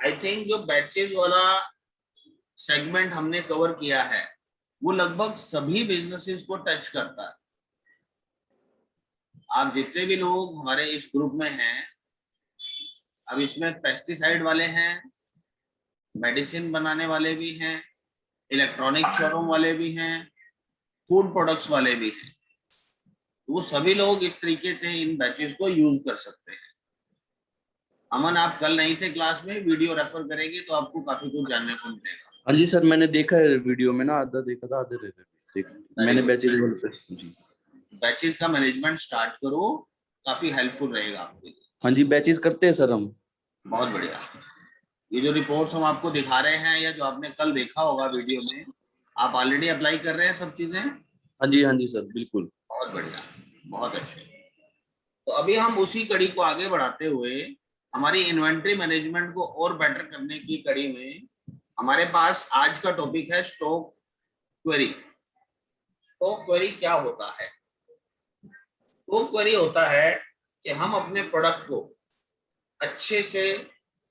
I think जो batches वाला segment हमने कवर किया है वो लगभग सभी बिजनेसेस को टच करता है। आप जितने भी लोग हमारे इस ग्रुप में हैं, अब इसमें पेस्टिसाइड वाले हैं, मेडिसिन बनाने वाले भी हैं, इलेक्ट्रॉनिक शोरूम वाले भी हैं, फूड प्रोडक्ट्स वाले भी हैं। वो सभी लोग इस तरीके से इन बैचेस को यूज कर सकते हैं। अमन, आप कल नहीं थे क्लास में, वीडियो रेफर करेंगे तो आपको काफी कुछ जानने को मिलेगा। हाँ जी सर, मैंने देखा है वीडियो में ना, आधा देखा था, आधे देखा मैंने बैचेज जी। बैचेस का मैनेजमेंट स्टार्ट करो, काफी हेल्पफुल रहेगा आपके लिए। हाँ जी, बैचेज करते हैं सर हम। बहुत बढ़िया। ये जो रिपोर्ट्स हम आपको दिखा रहे हैं या जो आपने कल देखा होगा वीडियो में, आप ऑलरेडी अप्लाई कर रहे हैं सब चीजें? हाँ जी सर, बिल्कुल। बहुत बढ़िया, बहुत अच्छे। तो अभी हम उसी कड़ी को आगे बढ़ाते हुए हमारी इन्वेंट्री मैनेजमेंट को और बेटर करने की कड़ी में हमारे पास आज का टॉपिक है स्टॉक क्वेरी। स्टॉक क्वेरी क्या होता है? स्टॉक क्वेरी होता है कि हम अपने प्रोडक्ट को अच्छे से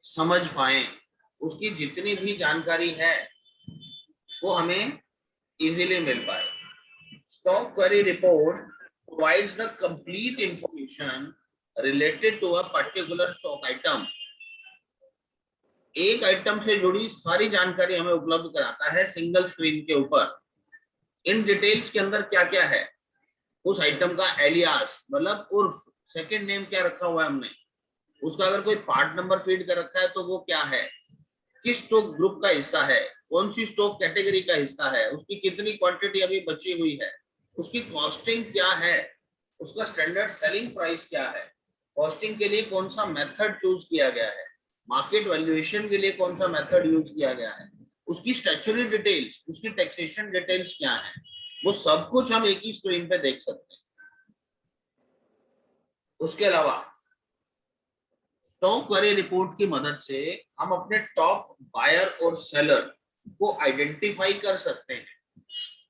समझ पाए, उसकी जितनी भी जानकारी है वो हमें इजीली मिल पाए। Stock query report provides the complete information related to a particular stock item। एक आइटम से जुड़ी सारी जानकारी हमें उपलब्ध कराता है सिंगल स्क्रीन के ऊपर। इन डिटेल्स के अंदर क्या क्या है, उस आइटम का एलियास मतलब उर्फ सेकंड नेम क्या रखा हुआ है हमने, उसका अगर कोई पार्ट नंबर फीड कर रखा है तो वो क्या है, किस स्टॉक ग्रुप का हिस्सा है, कौन सी स्टॉक कैटेगरी का हिस्सा है, उसकी कितनी क्वांटिटी अभी बची हुई है, उसकी कॉस्टिंग क्या है, उसका स्टैंडर्ड सेलिंग प्राइस क्या है, कॉस्टिंग के लिए कौन सा मेथड चूज किया गया है, मार्केट वैल्यूएशन के लिए कौन सा मेथड यूज किया गया है, उसकी स्टैट्यूटरी डिटेल्स, उसकी टैक्सेशन डिटेल्स क्या है, वो सब कुछ हम एक ही स्क्रीन पे देख सकते हैं। उसके अलावा स्टॉक क्वेरी रिपोर्ट की मदद से हम अपने टॉप बायर और सेलर को आइडेंटिफाई कर सकते हैं।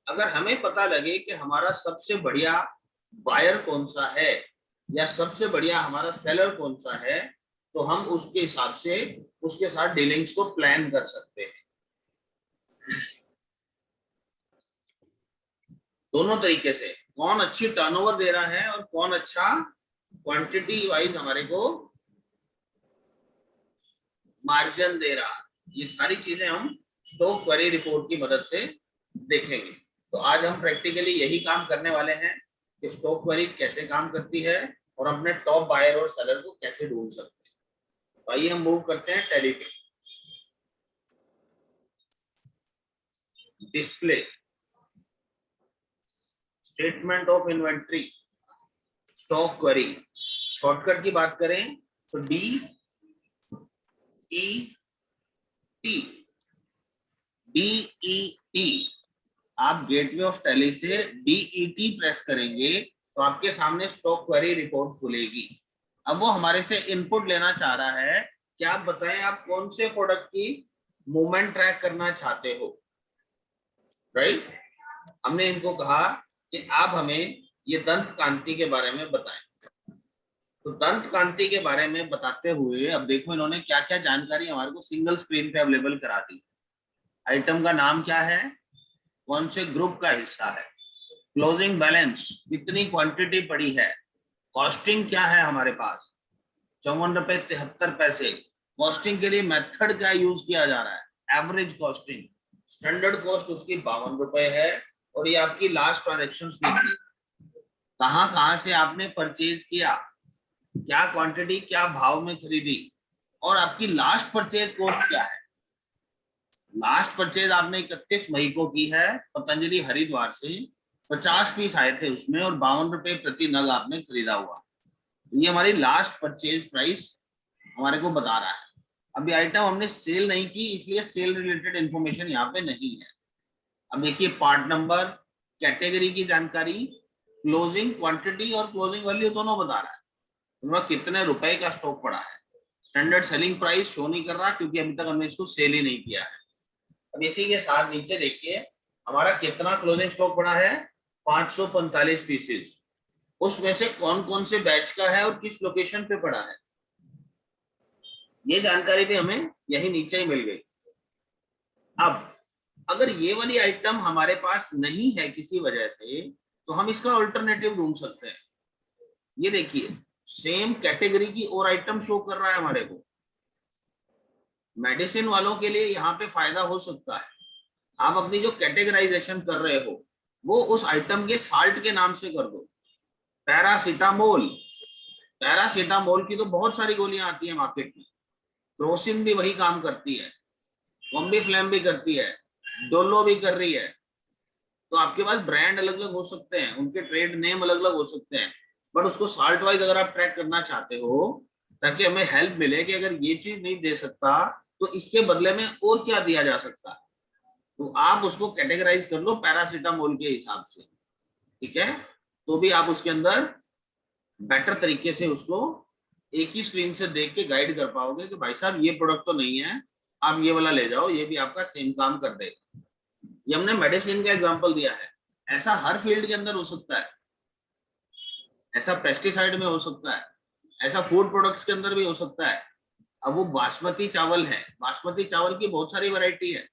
अगर हमें पता लगे कि हमारा सबसे बढ़िया बायर कौन सा है या सबसे बढ़िया हमारा सेलर कौन सा है, तो हम उसके हिसाब से उसके साथ डीलिंग्स को प्लान कर सकते हैं। दोनों तरीके से, कौन अच्छी टर्नओवर दे रहा है और कौन अच्छा क्वांटिटी वाइज हमारे को मार्जिन दे रहा, ये सारी चीजें हम स्टॉक क्वेरी रिपोर्ट की मदद से देखेंगे। तो आज हम प्रैक्टिकली यही काम करने वाले हैं कि स्टॉक क्वेरी कैसे काम करती है और अपने टॉप बायर और सेलर को कैसे ढूंढ सकते हैं। तो आइए हम मूव करते हैं टैली पे। Display statement of inventory stock query, shortcut की बात करें तो DET आप गेटवे ऑफ टैली से DET प्रेस करेंगे तो आपके सामने स्टॉक क्वेरी रिपोर्ट खुलेगी। अब वो हमारे से इनपुट लेना चाह रहा है कि आप बताएं आप कौन से प्रोडक्ट की मूवमेंट ट्रैक करना चाहते हो, राइट? हमने इनको कहा कि आप हमें ये दंत कांति के बारे में बताएं। तो दंत कांति के बारे में बताते हुए अब देखो इन्होंने क्या क्या जानकारी हमारे को सिंगल स्क्रीन पे अवेलेबल करा दी। आइटम का नाम क्या है, कौन से ग्रुप का हिस्सा है, क्लोजिंग बैलेंस कितनी क्वांटिटी पड़ी है, कॉस्टिंग क्या है हमारे पास 54.73 रुपए, कॉस्टिंग के लिए मेथड क्या यूज किया जा रहा है, एवरेज कॉस्टिंग, स्टैंडर्ड कॉस्ट उसकी 52 रुपए है, और ये आपकी लास्ट ट्रांजेक्शन देखिए कहां से आपने परचेज किया, क्या क्वांटिटी क्या भाव में खरीदी, और आपकी लास्ट परचेज कॉस्ट क्या है। लास्ट परचेज आपने 31 मई को की है पतंजलि हरिद्वार से, 50 पीस आए थे उसमें और 52 रुपए प्रति नग आपने खरीदा हुआ। ये हमारी लास्ट परचेज प्राइस हमारे को बता रहा है। अभी आइटम हमने सेल नहीं की इसलिए सेल रिलेटेड इंफॉर्मेशन यहाँ पे नहीं है। अब देखिए पार्ट नंबर, कैटेगरी की जानकारी, क्लोजिंग क्वांटिटी और क्लोजिंग वैल्यू दोनों बता रहा है। तुम्हारा कितने रुपए का स्टॉक पड़ा है। स्टैंडर्ड सेलिंग प्राइस शो नहीं कर रहा क्योंकि अभी तक हमने इसको सेल ही नहीं किया है। अब इसी के साथ नीचे देखिए हमारा कितना क्लोजिंग स्टॉक पड़ा है, 545 पीसेस। उसमें से कौन कौन से बैच का है और किस लोकेशन पे पड़ा है। ये जानकारी भी हमें यही नीचे ही मिल गई। अब अगर ये वाली आइटम हमारे पास नहीं है किसी वजह से, तो हम इसका अल्टरनेटिव ढूंढ सकते हैं। ये देखिए, सेम कैटेगरी की और आइटम शो कर रहा है हमारे को। मेडिसिन वालों के लिए यहाँ पे फायदा हो सकता है, आप अपनी जो कैटेगराइजेशन कर रहे हो वो उस आइटम के साल्ट के नाम से कर दो। पैरासीटामोल, पैरासीटामोल की तो बहुत सारी गोलियां आती है मार्केट में, क्रोसिन भी वही काम करती है, कॉम्बीफ्लैम भी करती है, डोलो भी कर रही है। तो आपके पास ब्रांड अलग अलग हो सकते हैं, उनके ट्रेड नेम अलग अलग हो सकते हैं, बट उसको साल्ट वाइज अगर आप ट्रैक करना चाहते हो ताकि हमें हेल्प मिले कि अगर ये चीज नहीं दे सकता तो इसके बदले में और क्या दिया जा सकता है, तो आप उसको कैटेगराइज कर लो पैरासीटामोल के हिसाब से। ठीक है, तो भी आप उसके अंदर बेटर तरीके से उसको एक ही स्क्रीन से देख के गाइड कर पाओगे कि भाई साहब ये प्रोडक्ट तो नहीं है, आप ये वाला ले जाओ, ये भी आपका सेम काम कर देगा। ये हमने मेडिसिन का एग्जांपल दिया है, ऐसा हर फील्ड के अंदर हो सकता है, ऐसा पेस्टिसाइड में हो सकता है, ऐसा फूड प्रोडक्ट्स के अंदर भी हो सकता है। अब वो बासमती चावल है, बासमती चावल की बहुत सारी वैरायटी है,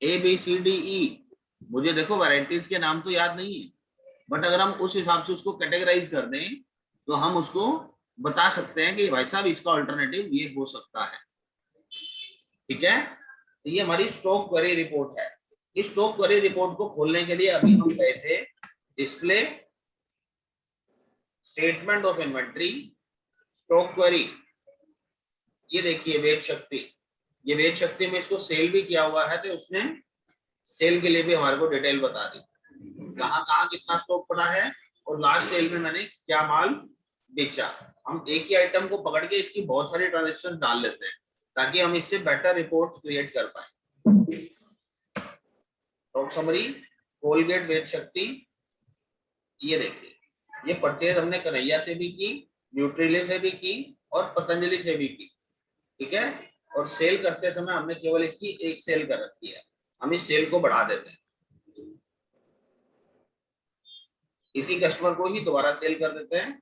ABCDE, मुझे देखो वैरायटीज के नाम तो याद नहीं है, बट अगर हम उस हिसाब से उसको कैटेगराइज कर दें तो हम उसको बता सकते हैं कि भाई साहब इसका अल्टरनेटिव ये हो सकता है। ठीक है, तो ये हमारी स्टॉक क्वेरी रिपोर्ट है। इस स्टॉक क्वेरी रिपोर्ट को खोलने के लिए अभी हम गए थे display, statement of inventory, stock query. ये देखिए वेद शक्ति, ये वेद शक्ति में इसको सेल भी किया हुआ है, तो उसने सेल के लिए भी हमारे को डिटेल बता दी, कहाँ कहाँ कितना स्टॉक पड़ा है और लास्ट सेल में मैंने क्या माल बेचा। हम एक ही आइटम को पकड़ के इसकी बहुत सारी ट्रांजेक्शन डाल लेते हैं ताकि हम इससे बेटर रिपोर्ट क्रिएट कर पाए। स्टॉक समरी, कोलगेट वेद शक्ति, ये देखिए ये परचेज हमने कन्हैया से भी की, न्यूट्रिले से भी की और पतंजलि से भी की। ठीक है, और सेल करते समय हमने केवल इसकी एक सेल कर रखी है, हम इस सेल को बढ़ा देते हैं, इसी कस्टमर को ही दोबारा सेल कर देते हैं।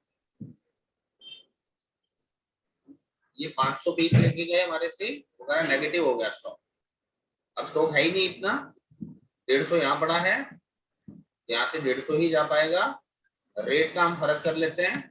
ये 500 पीस लेके गए हमारे से, वगैरह नेगेटिव हो गया स्टॉक, अब स्टॉक है ही नहीं इतना, 150 यहाँ पड़ा है, यहाँ से 150 ही जा पाएगा। रेट का हम फर्क कर लेते हैं,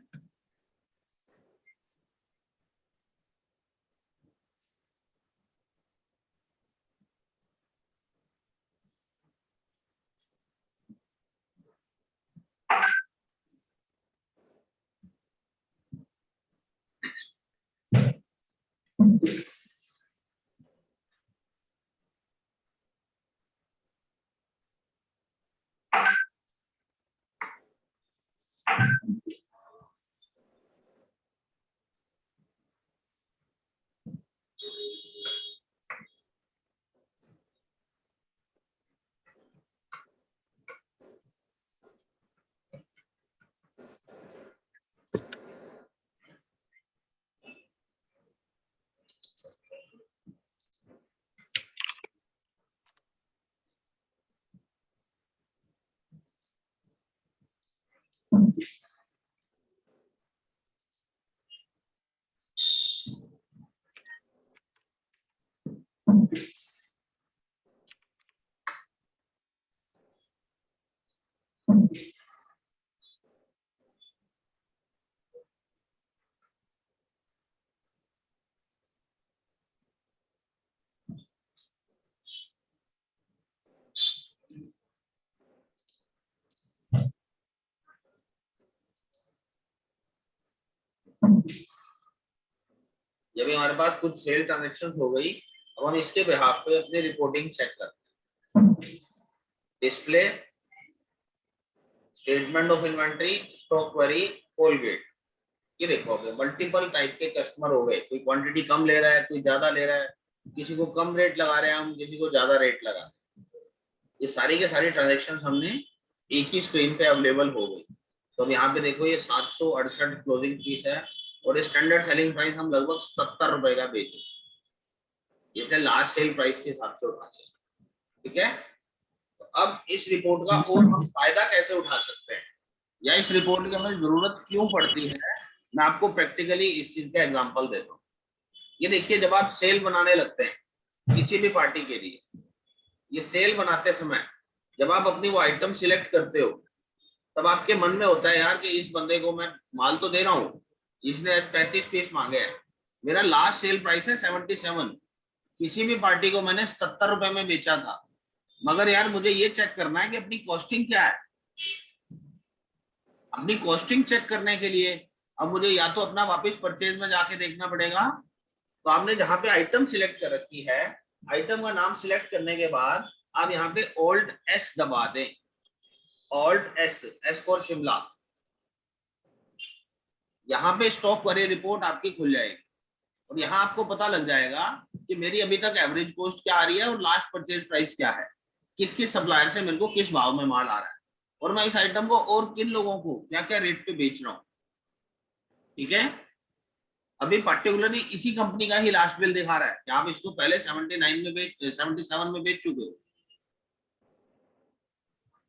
जब हमारे पास कुछ सेल ट्रांजेक्शन हो गई, अब हम इसके बिहाफ पे अपनी रिपोर्टिंग चेक करते हैं। Display, statement of inventory, stock query, Colgate. ये देखो मल्टीपल टाइप के कस्टमर हो गए, कोई क्वांटिटी कम ले रहा है, कोई ज्यादा ले रहा है, किसी को कम रेट लगा रहे हैं हम, किसी को ज्यादा रेट लगा रहे हैं। ये सारी के सारी ट्रांजेक्शन हमने एक ही स्क्रीन पे अवेलेबल हो गई। तो अब यहाँ पे देखो ये 768 क्लोजिंग फीस है और स्टैंडर्ड सेलिंग प्राइस हम लगभग 77 रुपए का बेचे, इसने लास्ट सेल प्राइस के हिसाब से उठा लिया। ठीक है, तो अब इस रिपोर्ट का और हम फायदा कैसे उठा सकते हैं या इस रिपोर्ट की हमें जरूरत क्यों पड़ती है, मैं आपको प्रैक्टिकली इस चीज का एग्जांपल देता हूँ। ये देखिए, जब आप सेल बनाने लगते हैं किसी भी पार्टी के लिए, ये सेल बनाते समय जब आप अपनी वो आइटम सिलेक्ट करते हो, तब आपके मन में होता है यार कि इस बंदे को मैं माल तो दे रहा हूँ, इसने 35 पीस मांगे हैं, मेरा लास्ट सेल प्राइस है 77, किसी भी पार्टी को मैंने 77 रुपए में बेचा था, मगर यार मुझे ये चेक करना है कि अपनी कॉस्टिंग क्या है। अपनी कॉस्टिंग चेक करने के लिए अब मुझे या तो अपना वापस परचेज में जाके देखना पड़ेगा। तो आपने जहां पे आइटम सिलेक्ट कर रखी है, आइटम का नाम सिलेक्ट करने के बाद आप यहाँ पे ऑल्ट एस दबा दें, alt S, S for Shimla. यहाँ पे स्टॉक क्वेरी रिपोर्ट आपकी खुल जाएगी और यहाँ आपको पता लग जाएगा कि मेरी अभी तक एवरेज कॉस्ट क्या आ रही है और लास्ट परचेज प्राइस क्या है, किस किस सप्लायर से मेरे को किस भाव में माल आ रहा है, और मैं इस आइटम को और किन लोगों को क्या क्या रेट पे बेच रहा हूँ। ठीक है, अभी पर्टिकुलरली इसी कंपनी का ही लास्ट बिल दिखा रहा है कि आप इसको पहले 79 में बेच 77 में बेच चुके हो।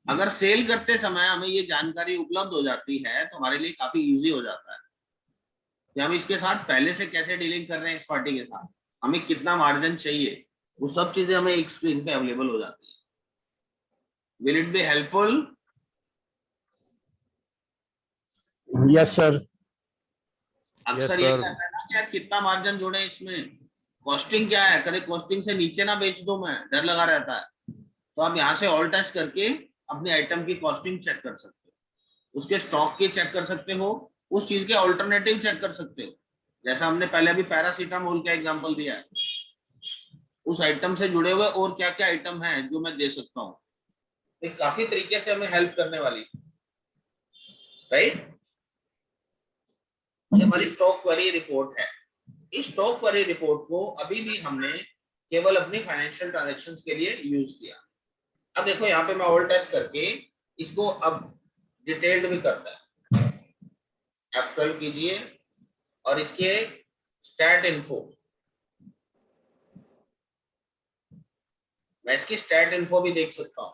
अगर सेल करते समय हमें ये जानकारी उपलब्ध हो जाती है तो हमारे लिए काफी इजी हो जाता है कि हम इसके साथ पहले से कैसे डीलिंग कर रहे हैं, इस पार्टी के साथ हमें कितना मार्जिन चाहिए, वो सब चीजें हमें एक स्क्रीन पे अवेलेबल हो जाती है। Will it be helpful? Yes sir. अक्सर ये कहता है ना कि यार कितना मार्जिन जोड़े इसमें, कॉस्टिंग क्या है, कभी कॉस्टिंग से नीचे ना बेच दो, मैं डर लगा रहता है। तो आप यहाँ से ऑल टेस्ट करके अपने आइटम की कॉस्टिंग चेक कर सकते हो, उसके स्टॉक की चेक कर सकते हो, उस चीज के ऑल्टरनेटिव चेक कर सकते हो। जैसा हमने पहले अभी पैरासीटामोल का एग्जांपल दिया है, उस आइटम से जुड़े हुए और क्या क्या आइटम है जो मैं दे सकता हूँ, एक काफी तरीके से हमें हेल्प करने वाली, राइट। ये हमारी स्टॉक क्वेरी रिपोर्ट है। इस स्टॉक क्वेरी रिपोर्ट को अभी भी हमने केवल अपनी फाइनेंशियल ट्रांजैक्शंस के लिए यूज किया। अब देखो यहाँ पे मैं ऑल टेस्ट करके इसको अब डिटेल्ड भी करता है, F12 कीजिए और इसके स्टैट इन्फो, मैं इसकी स्टैट इन्फो भी देख सकता हूँ।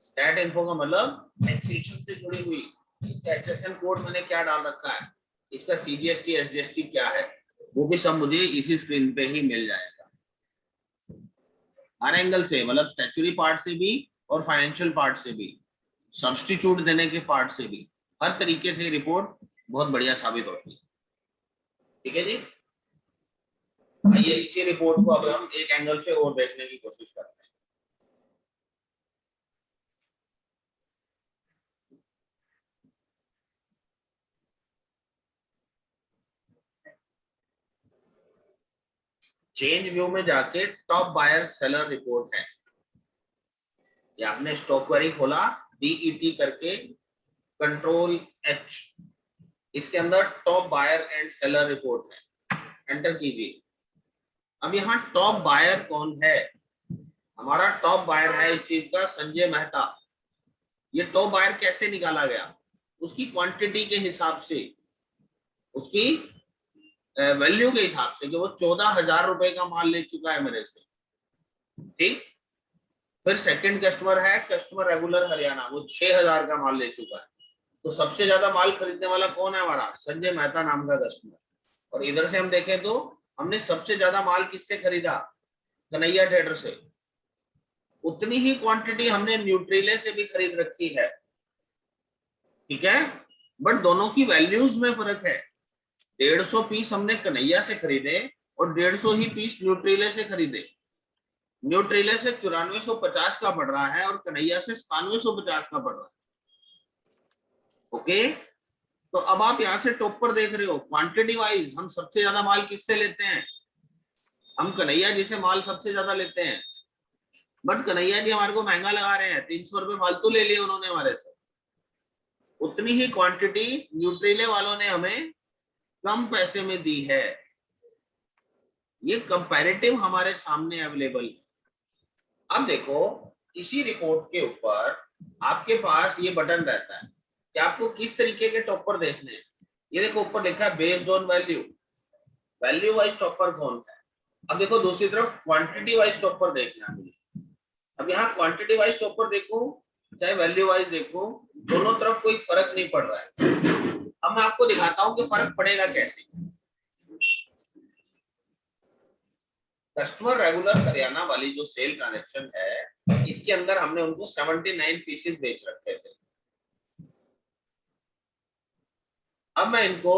स्टैट इन्फो का मतलब टैक्सेशन से जुड़ी हुई, इसका HSN कोड मैंने क्या डाल रखा है, इसका CGST SGST क्या है, वो भी सब मुझे इसी स्क्रीन पे ही मिल जाएगा, हर एंगल से, मतलब स्टैट्यूटरी पार्ट से भी और फाइनेंशियल पार्ट से भी, सब्स्टिट्यूट देने के पार्ट से भी, हर तरीके से रिपोर्ट बहुत बढ़िया साबित होती है। ठीक है जी, आइए इसी रिपोर्ट को अब हम एक एंगल से और देखने की कोशिश करते हैं। चेंज व्यू में जाके टॉप बायर सेलर रिपोर्ट है, ये आपने स्टॉक क्वेरी खोला, DET करके कंट्रोल H, इसके अंदर top buyer and seller report है, एंटर कीजिए। अब यहाँ टॉप बायर कौन है, हमारा टॉप बायर है इस चीज का संजय मेहता। ये टॉप बायर कैसे निकाला गया, उसकी क्वांटिटी के हिसाब से, उसकी वैल्यू के हिसाब से, कि वो 14,000 रुपए का माल ले चुका है मेरे से। ठीक, फिर सेकंड कस्टमर है कस्टमर रेगुलर हरियाणा, वो 6,000 का माल ले चुका है। तो सबसे ज्यादा माल खरीदने वाला कौन है, हमारा संजय मेहता नाम का कस्टमर। और इधर से हम देखें तो हमने सबसे ज्यादा माल किससे खरीदा, कन्हैया ट्रेडर से। उतनी ही क्वांटिटी हमने न्यूट्रीले से भी खरीद रखी है, ठीक है, बट दोनों की वैल्यूज में फर्क है। 150 पीस हमने कन्हैया से खरीदे और 150 ही पीस न्यूट्रीले से खरीदे। न्यूट्रीले से 9450 का पड़ रहा है और कन्हैया से 9750 का पड़ रहा है। ओके, तो अब आप यहाँ से टॉप पर देख रहे हो, क्वांटिटी वाइज हम सबसे ज्यादा माल किससे लेते हैं, हम कन्हैया जी से माल सबसे ज्यादा लेते हैं, बट कन्हैया जी हमारे को महंगा लगा रहे हैं, 300 रुपए फालतू ले लिए उन्होंने हमारे से। उतनी ही क्वांटिटी न्यूट्रीले वालों ने हमें कम पैसे में दी है। ये कंपैरेटिव हमारे सामने अवेलेबल है। अब देखो इसी रिपोर्ट के ऊपर आपके पास ये बटन रहता है कि आपको किस तरीके के टॉपर देखने हैं। ये देखो ऊपर लिखा है based on value, value wise topper कौन है। अब देखो दूसरी तरफ क्वांटिटी वाइज टॉपर देखना है मुझे। अब यहाँ क्वांटिटी वाइज टॉपर देखो चाहे वैल्यू वाइज देखो, दोनों तरफ कोई फर्क नहीं पड़ रहा है। अब मैं आपको दिखाता हूँ कि फर्क पड़ेगा कैसे। कस्टमर रेगुलर हरियाणा वाली जो सेल ट्रांजैक्शन है, इसके अंदर हमने उनको 79 पीसेस बेच रखे थे। अब मैं इनको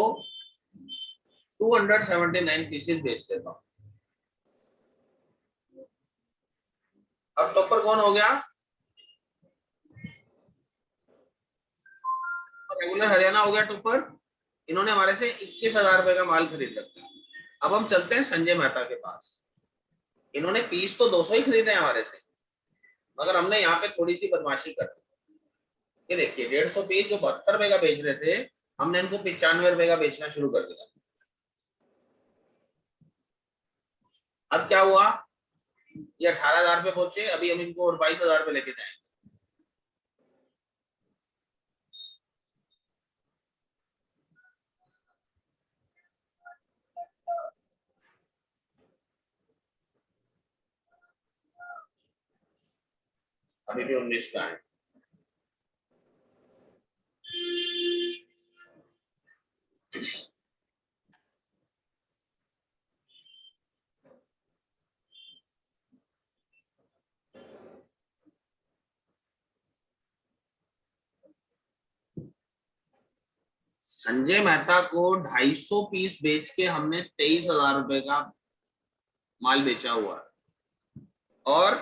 279 पीसेस बेच देता हूं। अब टॉपर कौन हो गया? रेगुलर हरियाणा हो गया टॉपर। इन्होंने हमारे से 21,000 रुपए का माल खरीद रखा। अब हम चलते हैं संजय मेहता के पास। इन्होंने पीस तो 200 ही खरीदे हैं हमारे से, मगर हमने यहाँ पे थोड़ी सी बदमाशी कर दी। ये देखिए 150 पीस जो 72 रुपए का बेच रहे थे, हमने इनको 95 रुपए का बेचना शुरू कर दिया। अब क्या हुआ? ये 18,000 पे पहुंचे। अभी हम इनको और 22,000 पे लेके जाएंगे। अभी भी 19 का है। संजय मेहता को 250 पीस बेच के हमने 23,000 रुपए का माल बेचा हुआ है। और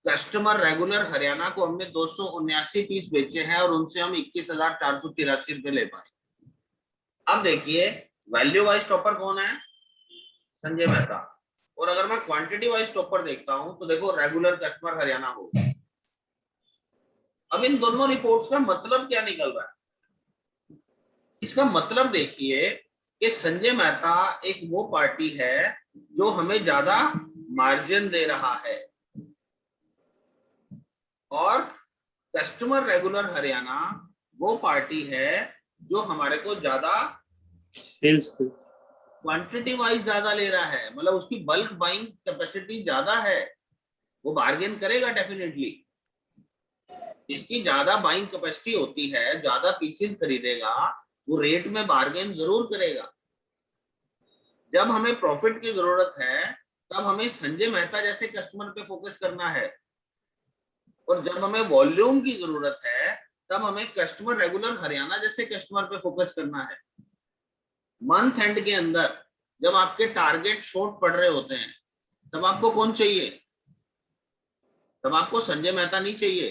कस्टमर रेगुलर हरियाणा को हमने 279 पीस बेचे हैं और उनसे हम 21,483 रुपए ले पाए। अब देखिए वैल्यू वाइज टॉपर कौन है? संजय मेहता। और अगर मैं क्वांटिटी वाइज टॉपर देखता हूं तो देखो रेगुलर कस्टमर हरियाणा हो। अब इन दोनों रिपोर्ट्स का मतलब क्या निकल रहा है? इसका मतलब देखिए कि संजय मेहता एक वो पार्टी है जो हमें ज्यादा मार्जिन दे रहा है, और कस्टमर रेगुलर हरियाणा वो पार्टी है जो हमारे को ज्यादा सेल्स क्वांटिटी वाइज ज्यादा ले रहा है, मतलब उसकी बल्क बाइंग कैपेसिटी ज्यादा है। वो बार्गेन करेगा डेफिनेटली। जिसकी ज्यादा बाइंग कैपेसिटी होती है, ज्यादा पीसेस खरीदेगा, वो रेट में बार्गेन जरूर करेगा। जब हमें प्रॉफिट की जरूरत है तब हमें संजय मेहता जैसे कस्टमर पे फोकस करना है, और जब हमें वॉल्यूम की जरूरत है तब हमें कस्टमर रेगुलर हरियाणा जैसे कस्टमर पे फोकस करना है। मंथ एंड के अंदर जब आपके टारगेट शॉर्ट पड़ रहे होते हैं तब आपको कौन चाहिए? तब आपको संजय मेहता नहीं चाहिए,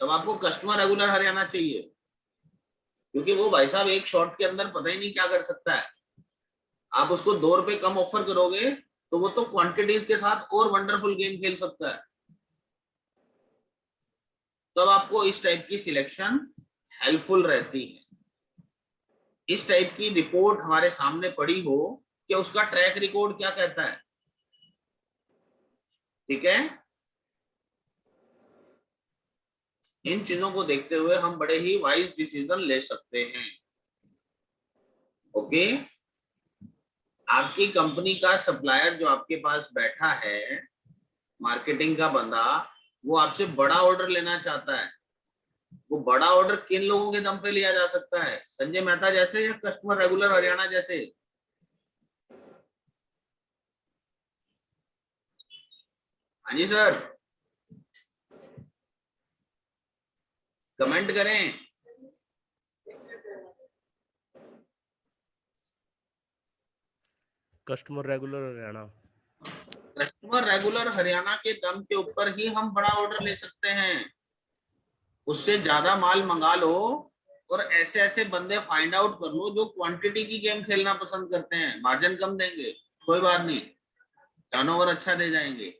तब आपको कस्टमर रेगुलर हरियाणा चाहिए। क्योंकि वो भाई साहब एक शॉट के अंदर पता ही नहीं क्या कर सकता है। आप उसको 2 रुपए कम ऑफर करोगे तो वो तो क्वांटिटीज के साथ और वंडरफुल गेम खेल सकता है। तब आपको इस टाइप की सिलेक्शन हेल्पफुल रहती है। इस टाइप की रिपोर्ट हमारे सामने पड़ी हो कि उसका ट्रैक रिकॉर्ड क्या कहता है। ठीक है, इन चीजों को देखते हुए हम बड़े ही वाइज डिसीजन ले सकते हैं। ओके, आपकी कंपनी का सप्लायर जो आपके पास बैठा है, मार्केटिंग का बंदा, वो आपसे बड़ा ऑर्डर लेना चाहता है। वो बड़ा ऑर्डर किन लोगों के दम पे लिया जा सकता है? संजय मेहता जैसे या कस्टमर रेगुलर हरियाणा जैसे? हाँ जी सर, कमेंट करें। Customer regular Haryana. Customer regular Haryana के दम के ऊपर ही हम बड़ा ऑर्डर ले सकते हैं। उससे ज्यादा माल मंगा लो और ऐसे ऐसे बंदे फाइंड आउट कर लो जो क्वांटिटी की गेम खेलना पसंद करते हैं। मार्जिन कम देंगे, कोई बात नहीं, टर्नओवर अच्छा दे जाएंगे।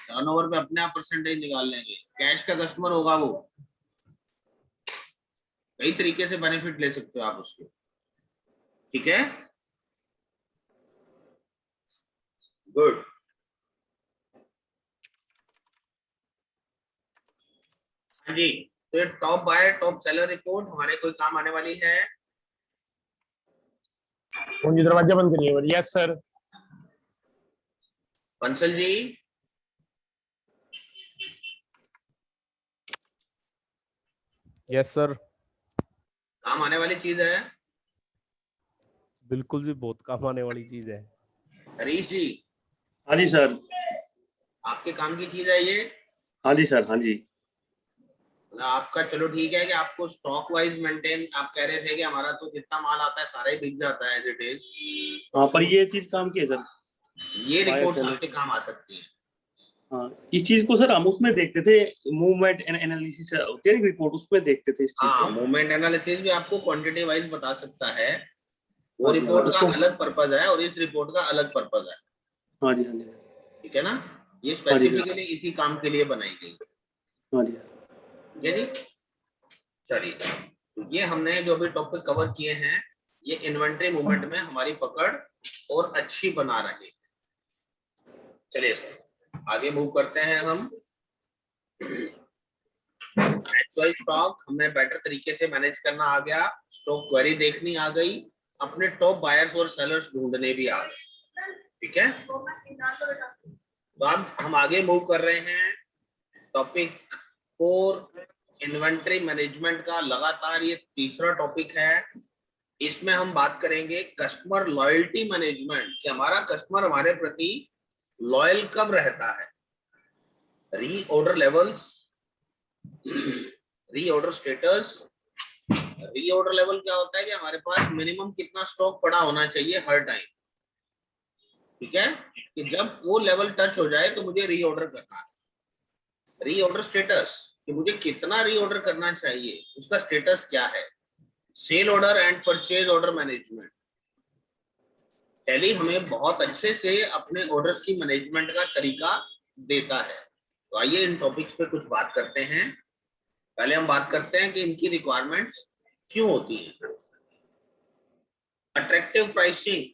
टर्नओवर पे अपने आप परसेंटेज निकाल लेंगे। कैश का कस्टमर होगा वो। कई तरीके से बेनिफिट ले सकते हो आप उसके। ठीक है, गुड। हाँ जी, तो ये top buyer top seller report हमारे कोई काम आने वाली है? पूंजी दरवाजा बंद करिए। Yes sir. Bansal ji, yes sir. काम आने वाली चीज है। बिल्कुल भी बहुत काम आने वाली चीज है। हरीश जी, हाँ जी सर। आपके काम की चीज है ये? हाँ जी सर। हाँ जी। आपका चलो ठीक है कि आपको स्टॉक वाइज मेंटेन, आप कह रहे थे कि हमारा तो जितना माल आता है सारा ही बिक जाता है एज इट इज। हाँ, पर ये चीज काम की है सर। ये बायर रिपोर्ट्स सेलर। आपके काम आ सकती हैं। हाँ, इस चीज को सर हम उसमें देखते थे, मूवमेंट एनालिसिस होती है रिपोर्ट, उसमें देखते थे इस चीज हाँ, को। मूवमेंट एनालिसिस भी आपको क्वांटिटी वाइज बता सकता है। वो हाँ जी, हाँ, रिपोर्ट का उसको। अलग पर्पज है और इस रिपोर्ट का अलग पर्पज है। हाँ जी। हाँ जी। ठीक है ना? ये हाँ जी सर। स्पेसिफिकली इसी काम के लिए बनाई गई। हाँ जी। ठीक है जी। चलिए, तो ये हमने जो भी टॉपिक कवर किए हैं, ये इन्वेंट्री मूवमेंट में हमारी पकड़ और अच्छी बना रहे। चलिए सर, आगे मूव करते हैं हम। एक्चुअल स्टॉक हमने बेटर तरीके से मैनेज करना आ गया, स्टॉक क्वेरी देखनी आ गई, अपने टॉप बायर्स और सेलर्स ढूंढने भी आ गए। ठीक है, तो अब हम आगे मूव कर रहे हैं टॉपिक 4, इन्वेंट्री मैनेजमेंट का लगातार ये तीसरा टॉपिक है। इसमें हम बात करेंगे कस्टमर लॉयल्टी मैनेजमेंट, कि हमारा कस्टमर हमारे प्रति लॉयल कब रहता है। Reorder levels, reorder status. Reorder level क्या होता है कि हमारे पास मिनिमम कितना स्टॉक पड़ा होना चाहिए हर टाइम। ठीक है, कि जब वो लेवल टच हो जाए तो मुझे रीऑर्डर करना है। रीऑर्डर स्टेटस, कि मुझे कितना रीऑर्डर करना चाहिए, उसका स्टेटस क्या है। Sale order and purchase order management. Tally हमें बहुत अच्छे से अपने ऑर्डर्स की मैनेजमेंट का तरीका देता है। तो आइए इन टॉपिक्स पे कुछ बात करते हैं। पहले हम बात करते हैं कि इनकी रिक्वायरमेंट्स क्यों होती हैं। अट्रैक्टिव प्राइसिंग,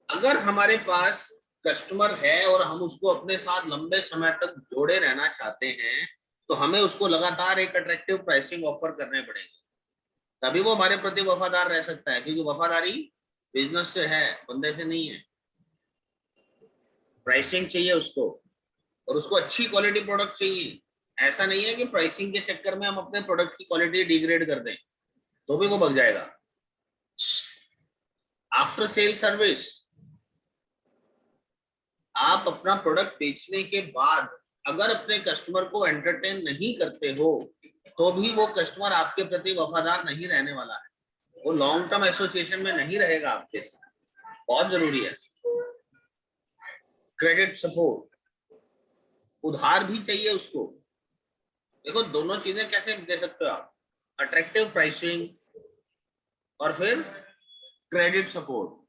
अगर हमारे पास कस्टमर है और हम उसको अपने साथ लंबे समय तक जोड़े रहना चाहते हैं, तो हमें उसको लगातार एक अट्रैक्टिव प्राइसिंग ऑफर करने पड़ेंगे, तभी वो हमारे प्रति वफादार रह सकता है। क्योंकि वफादारी बिजनेस से है, बंदे से नहीं है। प्राइसिंग चाहिए उसको, और उसको अच्छी क्वालिटी प्रोडक्ट चाहिए। ऐसा नहीं है कि प्राइसिंग के चक्कर में हम अपने प्रोडक्ट की क्वालिटी डिग्रेड कर दें, तो भी वो भग जाएगा। आफ्टर सेल सर्विस, आप अपना प्रोडक्ट बेचने के बाद अगर अपने कस्टमर को एंटरटेन नहीं करते हो, तो भी वो कस्टमर आपके प्रति वफादार नहीं रहने वाला है, वो लॉन्ग टर्म एसोसिएशन में नहीं रहेगा आपके साथ। बहुत जरूरी है। क्रेडिट सपोर्ट, उधार भी चाहिए उसको। देखो, दोनों चीजें कैसे दे सकते हो आप, अट्रैक्टिव प्राइसिंग और फिर क्रेडिट सपोर्ट।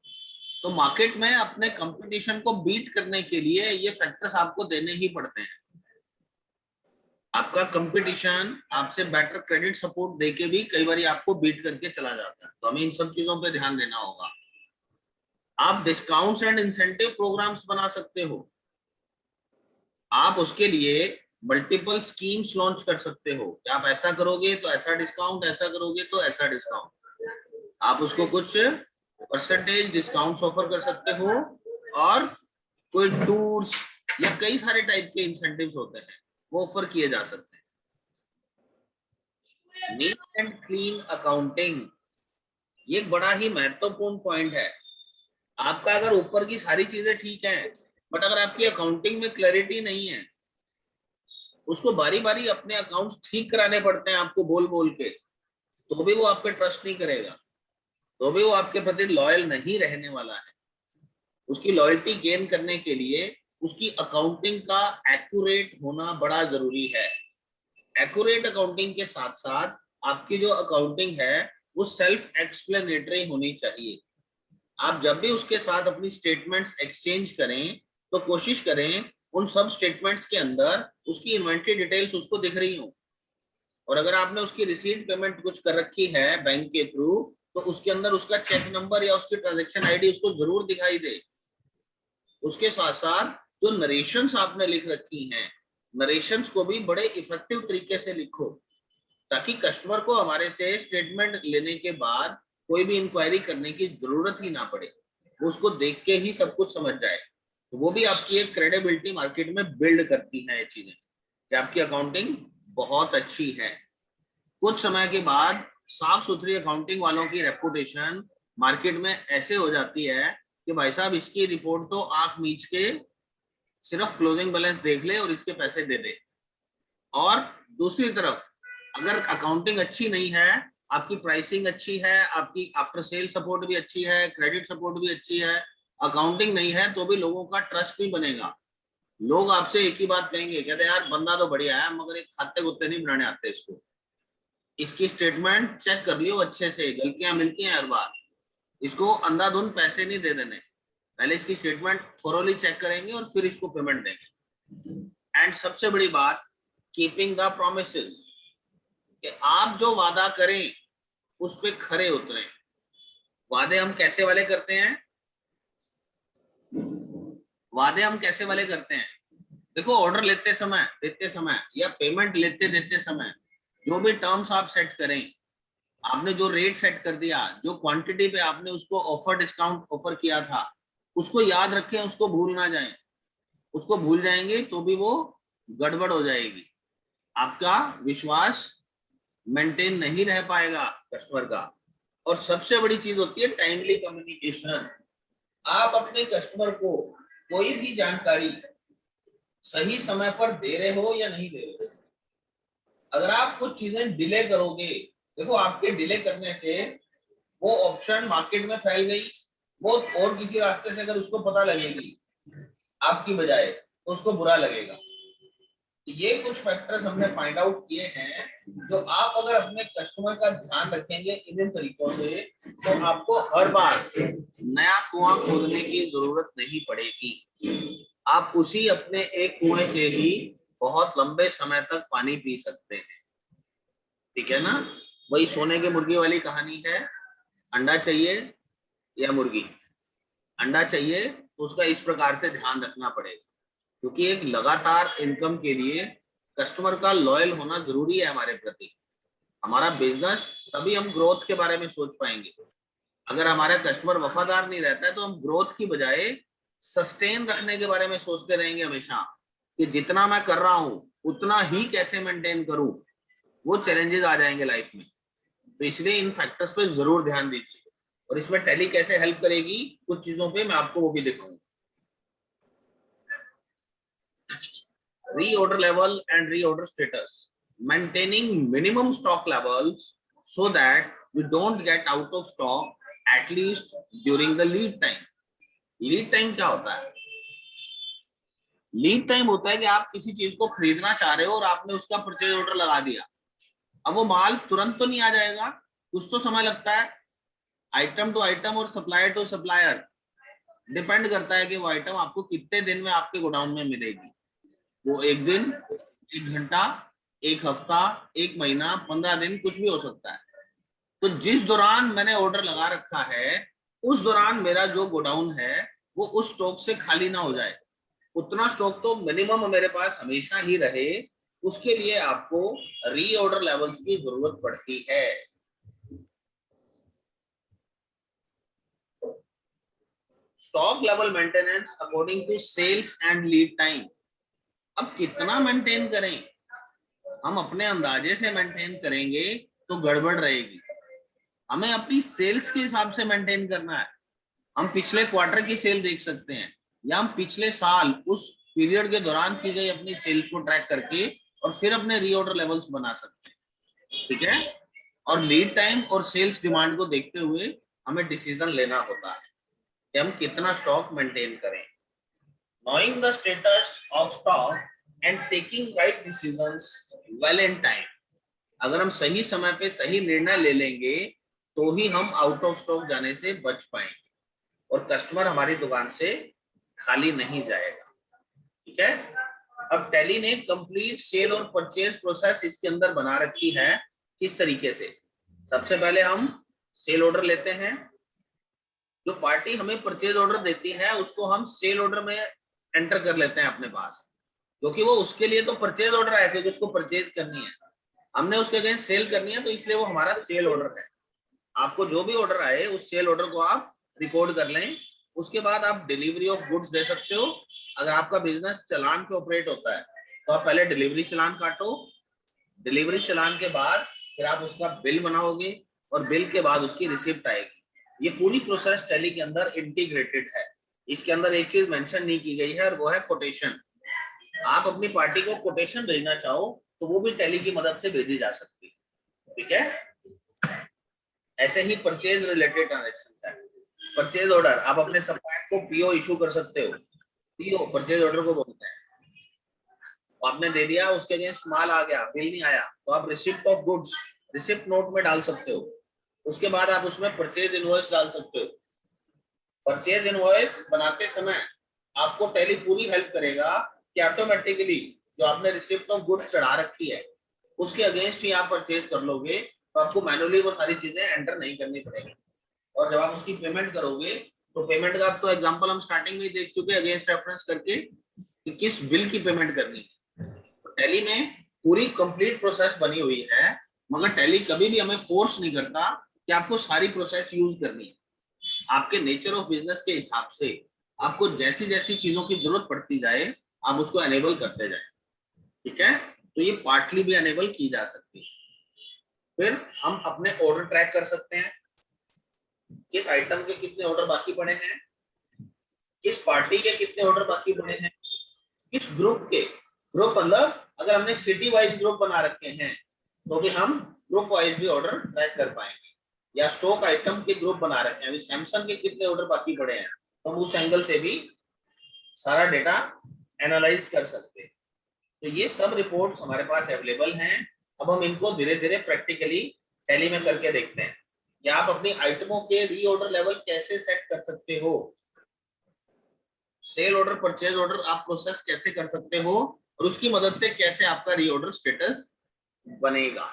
तो मार्केट में अपने कंपटीशन को बीट करने के लिए ये फैक्टर्स आपको देने ही पड़ते हैं। आपका कंपटीशन आपसे बेटर क्रेडिट सपोर्ट देके भी कई बार आपको बीट करके चला जाता है, तो हमें इन सब चीजों पे ध्यान देना होगा। आप डिस्काउंट्स एंड इंसेंटिव प्रोग्राम्स बना सकते हो। आप उसके लिए मल्टीपल स्कीम्स लॉन्च कर सकते हो कि आप ऐसा करोगे तो ऐसा डिस्काउंट, ऐसा करोगे तो ऐसा डिस्काउंट। आप उसको कुछ परसेंटेज डिस्काउंट्स ऑफर कर सकते हो, और कोई टूर्स या कई सारे टाइप के इंसेंटिव्स होते हैं वो ऑफर किए जा सकते हैं। नीट एंड क्लीन अकाउंटिंग, ये एक बड़ा ही महत्वपूर्ण पॉइंट है। आपका अगर ऊपर की सारी चीजें ठीक है, बट अगर आपकी अकाउंटिंग में क्लैरिटी नहीं है, उसको बारी बारी अपने अकाउंट्स ठीक कराने पड़ते हैं आपको बोल बोल के, तो भी वो आप पे ट्रस्ट नहीं करेगा, तो भी वो आपके प्रति लॉयल नहीं रहने वाला है। उसकी लॉयल्टी गेन करने के लिए उसकी अकाउंटिंग का एक्यूरेट होना बड़ा जरूरी है। एक्यूरेट अकाउंटिंग के साथ साथ आपकी जो अकाउंटिंग है वो सेल्फ एक्सप्लेनेटरी होनी चाहिए। आप जब भी उसके साथ अपनी स्टेटमेंट्स एक्सचेंज करें, तो कोशिश करें उन सब स्टेटमेंट्स के अंदर उसकी इन्वेंट्री डिटेल्स उसको दिख रही हो। और अगर आपने उसकी रिसीट पेमेंट कुछ कर रखी है बैंक के थ्रू, तो उसके अंदर उसका चेक नंबर या उसकी ट्रांजैक्शन आईडी उसको जरूर दिखाई दे। उसके साथ साथ जो नरेशंस आपने लिख रखी हैं, नरेशंस को भी बड़े इफेक्टिव तरीके से लिखो, ताकि कस्टमर को हमारे से स्टेटमेंट लेने के बाद कोई भी इंक्वायरी करने की जरूरत ही ना पड़े, वो उसको देख के ही सब कुछ समझ जाए। तो वो भी आपकी एक क्रेडिबिलिटी मार्केट में बिल्ड करती है ये चीजें, कि आपकी अकाउंटिंग बहुत अच्छी है। कुछ समय के बाद साफ सुथरी अकाउंटिंग वालों की रेपुटेशन मार्केट में ऐसे हो जाती है कि भाई साहब इसकी रिपोर्ट तो आंख मीच के सिर्फ क्लोजिंग बैलेंस देख ले और इसके पैसे दे दे। और दूसरी तरफ अगर अकाउंटिंग अच्छी नहीं है, आपकी प्राइसिंग अच्छी है, आपकी आफ्टर सेल सपोर्ट भी अच्छी है, क्रेडिट सपोर्ट भी अच्छी है, अकाउंटिंग नहीं है तो भी लोगों का ट्रस्ट नहीं बनेगा। लोग आपसे एक ही बात कहेंगे, कहते यार बंदा तो बढ़िया है मगर एक खाते कुत्ते नहीं बनाने आते इसको। इसकी स्टेटमेंट चेक कर लियो अच्छे से, गलतियां मिलती हैं हर बार। इसको अंधाधुंध पैसे नहीं दे देने, पहले इसकी स्टेटमेंट थोरोली चेक करेंगे और फिर इसको पेमेंट देंगे। एंड सबसे बड़ी बात, कीपिंग द प्रोमिसेस, कि आप जो वादा करें उस पे खरे उतरें। वादे हम कैसे वाले करते हैं? वादे हम कैसे वाले करते हैं? देखो, ऑर्डर लेते समय या पेमेंट लेते देते समय जो भी टर्म्स आप सेट करें, आपने जो रेट सेट कर दिया, जो क्वांटिटी पे आपने उसको ऑफर डिस्काउंट ऑफर किया था, उसको याद रखें, उसको भूल ना जाएं। उसको भूल जाएंगे तो भी वो गड़बड़ हो जाएगी, आपका विश्वास मेंटेन नहीं रह पाएगा कस्टमर का। और सबसे बड़ी चीज होती है टाइमली कम्युनिकेशन। आप अपने कस्टमर को कोई भी जानकारी सही समय पर दे रहे हो या नहीं दे रहे हो। अगर आप कुछ चीजें डिले करोगे, देखो आपके डिले करने से वो ऑप्शन मार्केट में फैल गई, वो और किसी रास्ते से अगर उसको पता लगेगी आपकी बजाय तो उसको बुरा लगेगा। ये कुछ फैक्टर्स हमने फाइंड आउट किए हैं, जो आप अगर अपने कस्टमर का ध्यान रखेंगे इन तरीकों से, तो आपको हर बार नया कुआं खोदने की जरूरत नहीं पड़ेगी। आप उसी अपने एक कुएं से ही बहुत लंबे समय तक पानी पी सकते हैं। ठीक है ना? वही सोने की मुर्गी वाली कहानी है। अंडा चाहिए या मुर्गी? अंडा चाहिए तो उसका इस प्रकार से ध्यान रखना पड़ेगा, क्योंकि एक लगातार इनकम के लिए कस्टमर का लॉयल होना जरूरी है हमारे प्रति। हमारा बिजनेस, तभी हम ग्रोथ के बारे में सोच पाएंगे। अगर हमारा कस्टमर वफादार नहीं रहता है तो हम ग्रोथ की बजाय सस्टेन रखने के बारे में सोचते रहेंगे हमेशा, कि जितना मैं कर रहा हूं उतना ही कैसे मेंटेन करूं। वो चैलेंजेस आ जाएंगे लाइफ में। तो इसलिए इन फैक्टर्स पे जरूर ध्यान दीजिए। और इसमें टैली कैसे हेल्प करेगी, कुछ चीजों पे मैं आपको वो भी दिखाऊंगा। Reorder level and reorder status, maintaining minimum stock levels so that we don't get out of stock at least during the lead time. Lead time क्या होता है? लीड टाइम होता है कि आप किसी चीज को खरीदना चाह रहे हो और आपने उसका परचेज ऑर्डर लगा दिया। अब वो माल तुरंत तो नहीं आ जाएगा, कुछ तो समय लगता है। आइटम टू आइटम और सप्लायर टू सप्लायर डिपेंड करता है कि वो आइटम आपको कितने दिन में आपके गोडाउन में मिलेगी। वो एक दिन, एक घंटा, एक हफ्ता, एक महीना, 15 दिन, कुछ भी हो सकता है। तो जिस दौरान मैंने ऑर्डर लगा रखा है उस दौरान मेरा जो गोडाउन है वो उस स्टॉक से खाली ना हो जाए, उतना स्टॉक तो मिनिमम मेरे पास हमेशा ही रहे। उसके लिए आपको रीऑर्डर लेवल्स की जरूरत पड़ती है। Stock level maintenance according to sales and lead time. अब कितना मेंटेन करें? हम अपने अंदाजे से मेंटेन करेंगे तो गड़बड़ रहेगी। हमें अपनी सेल्स के हिसाब से मेंटेन करना है। हम पिछले क्वार्टर की सेल देख सकते हैं, या हम पिछले साल उस पीरियड के दौरान की गई अपनी सेल्स को ट्रैक करके और फिर अपने रीऑर्डर लेवल्स बना सकते हैं। ठीक है? और लीड टाइम और सेल्स डिमांड को देखते हुए हमें डिसीजन लेना होता है कि हम कितना स्टॉक मेंटेन करें। Knowing the status of stock and taking right decisions well in time. अगर हम सही समय पे सही निर्णय ले लेंगे तो ही हम आउट ऑफ स्टॉक जाने से बच पाएंगे और कस्टमर हमारी दुकान से खाली नहीं जाएगा। ठीक है? अब टैली ने कंप्लीट सेल और परचेज प्रोसेस इसके अंदर बना रखी है। किस तरीके से? सबसे पहले हम सेल ऑर्डर लेते हैं। जो पार्टी हमें परचेज ऑर्डर देती है उसको हम सेल ऑर्डर में एंटर कर लेते हैं अपने पास, क्योंकि वो उसके लिए तो परचेज ऑर्डर आया, क्योंकि उसको परचेज करनी है, हमने उसके अगेंस्ट सेल करनी है, तो इसलिए वो हमारा सेल ऑर्डर है। आपको जो भी ऑर्डर आए उस सेल ऑर्डर को आप रिकॉर्ड कर लें। उसके बाद आप डिलीवरी ऑफ गुड्स दे सकते हो। अगर आपका बिजनेस चालान पे ऑपरेट होता है तो आप पहले डिलीवरी चालान काटो। डिलीवरी चालान के बाद फिर आप उसका बिल बनाओगे और बिल के बाद उसकी रिसिप्ट आएगी। ये पूरी प्रोसेस टैली के अंदर इंटीग्रेटेड है। इसके अंदर एक चीज मेंशन नहीं की गई है और वो है कोटेशन। आप अपनी पार्टी को कोटेशन भेजना चाहो तो वो भी टैली की मदद से भेजी जा सकती है, ठीक है। ऐसे ही परचेज रिलेटेड ट्रांजैक्शन है। परचेज ऑर्डर, आप अपने सप्लायर को पीओ इशू कर सकते हो। पीओ परचेज ऑर्डर को बोलते हैं। आपने दे दिया, उसके अगेंस्ट माल आ गया, बिल नहीं आया, तो आप receipt of goods receipt note में डाल सकते हो। उसके बाद आप उसमें परचेज इनवॉइस डाल सकते हो। परचेज इनवॉइस बनाते समय आपको टैली पूरी हेल्प करेगा कि ऑटोमेटिकली जो आपने रिसिप्ट ऑफ गुड्स चढ़ा रखी है उसके अगेंस्ट ही आप परचेज कर लोगे, तो आपको मैनुअली वो सारी चीजें एंटर नहीं करनी पड़ेगी। और जब आप उसकी पेमेंट करोगे तो पेमेंट का तो एग्जांपल हम स्टार्टिंग में ही देख चुके अगेंस्ट रेफरेंस करके कि किस बिल की पेमेंट करनी है। तो टैली में पूरी कंप्लीट प्रोसेस बनी हुई है, मगर टैली कभी भी हमें फोर्स नहीं करता कि आपको सारी प्रोसेस यूज करनी है। आपके नेचर ऑफ बिजनेस के हिसाब से आपको जैसी जैसी चीजों की जरूरत पड़ती जाए आप उसको एनेबल करते जाए, ठीक है। तो ये पार्टली भी एनेबल की जा सकती है। फिर हम अपने ऑर्डर ट्रैक कर सकते हैं, किस आइटम के कितने ऑर्डर बाकी पड़े हैं, किस पार्टी के कितने ऑर्डर बाकी पड़े हैं, किस ग्रुप के। ग्रुप मतलब अगर हमने सिटी वाइज ग्रुप बना रखे हैं तो भी हम ग्रुप वाइज भी ऑर्डर ट्रैक कर पाएंगे। या स्टॉक आइटम के ग्रुप बना रखे हैं, अभी सैमसंग के कितने ऑर्डर बाकी पड़े हैं, तो हम उस एंगल से भी सारा डेटा एनालाइज कर सकते हैं। तो ये सब रिपोर्ट्स हमारे पास अवेलेबल हैं। अब हम इनको धीरे धीरे प्रैक्टिकली टैली में करके देखते हैं कि आप अपनी आइटमों के रीऑर्डर लेवल कैसे सेट कर सकते हो, सेल ऑर्डर परचेज ऑर्डर आप प्रोसेस कैसे कर सकते हो, और उसकी मदद से कैसे आपका रीऑर्डर स्टेटस बनेगा।